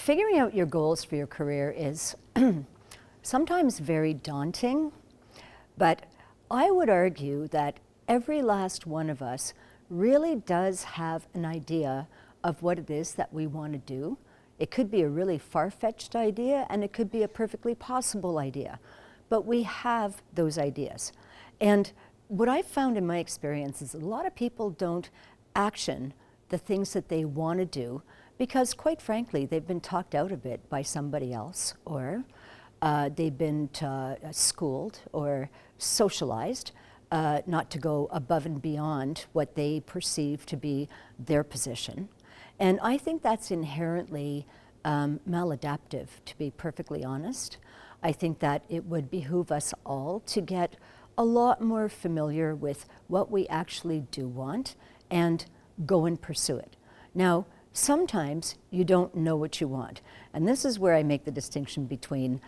Figuring out your goals for your career is sometimes very daunting, but I would argue that every last one of us really does have an idea of what it is that we want to do. It could be a really far-fetched idea, and it could be a perfectly possible idea, but we have those ideas. And what I've found in my experience is a lot of people don't action the things that they want to do because, quite frankly, they've been talked out of it by somebody else, or they've been schooled or socialized not to go above and beyond what they perceive to be their position. And I think that's inherently maladaptive, to be perfectly honest. I think that it would behoove us all to get a lot more familiar with what we actually do want and go and pursue it. Now, sometimes you don't know what you want. And this is where I make the distinction between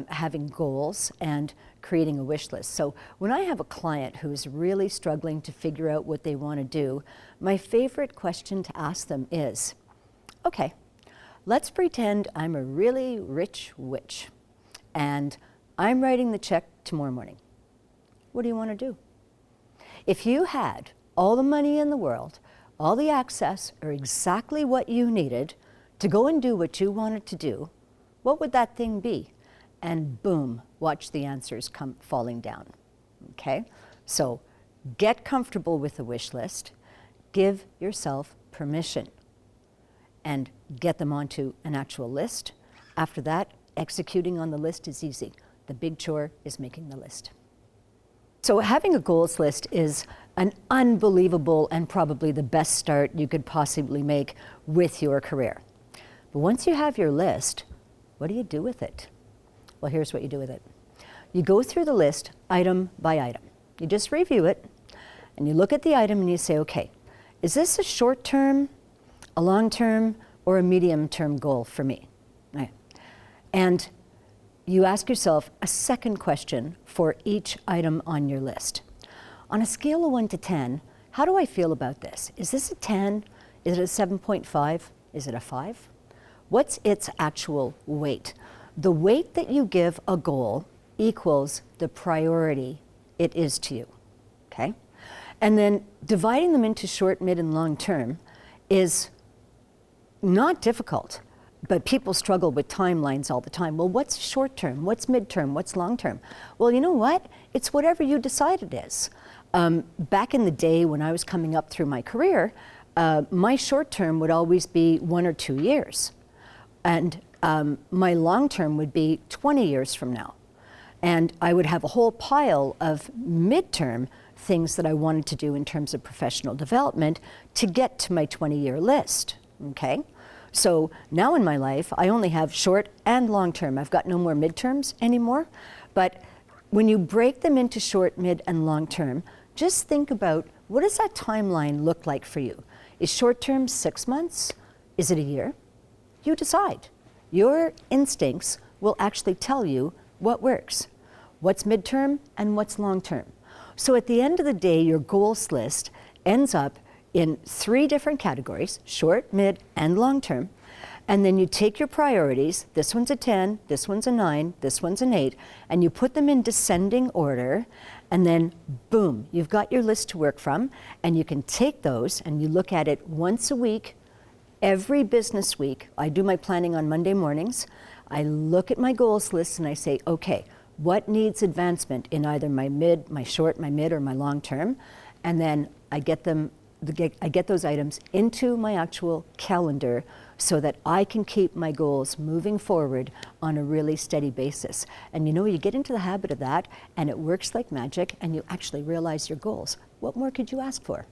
having goals and creating a wish list. So when I have a client who's really struggling to figure out what they want to do, my favorite question to ask them is, okay, let's pretend I'm a really rich witch and I'm writing the check tomorrow morning. What do you want to do? If you had all the money in the world, all the access, or exactly what you needed to go and do what you wanted to do, what would that thing be? And boom, watch the answers come falling down, okay? So get comfortable with the wish list, give yourself permission, and get them onto an actual list. After that, executing on the list is easy. The big chore is making the list. So having a goals list is an unbelievable and probably the best start you could possibly make with your career. But once you have your list, what do you do with it? Well, here's what you do with it. You go through the list item by item. You just review it, and you look at the item and you say, okay, is this a short-term, a long-term, or a medium-term goal for me? Right. And you ask yourself a second question for each item on your list. On a scale of 1 to 10, how do I feel about this? Is this a 10? Is it a 7.5? Is it a 5? What's its actual weight? The weight that you give a goal equals the priority it is to you, okay? And then dividing them into short, mid, and long term is not difficult. But people struggle with timelines all the time. Well, what's short term? What's midterm? What's long term? Well, you know what? It's whatever you decide it is. Back in the day when I was coming up through my career, my short term would always be 1 or 2 years. And my long term would be 20 years from now. And I would have a whole pile of midterm things that I wanted to do in terms of professional development to get to my 20-year list, okay? So now in my life, I only have short and long term. I've got no more midterms anymore. But when you break them into short, mid, and long term, just think about what does that timeline look like for you? Is short term 6 months? Is it a year? You decide. Your instincts will actually tell you what works, what's midterm and what's long term. So at the end of the day, your goals list ends up in 3 different categories, short, mid, and long term. And then you take your priorities, this one's a 10, this one's a 9, this one's an 8, and you put them in descending order, and then boom, you've got your list to work from, and you can take those and you look at it once a week, every business week. I do my planning on Monday mornings. I look at my goals list and I say, okay, what needs advancement in either my mid, my short, my mid, or my long term? And then I get those items into my actual calendar so that I can keep my goals moving forward on a really steady basis. And you know, you get into the habit of that and it works like magic and you actually realize your goals. What more could you ask for?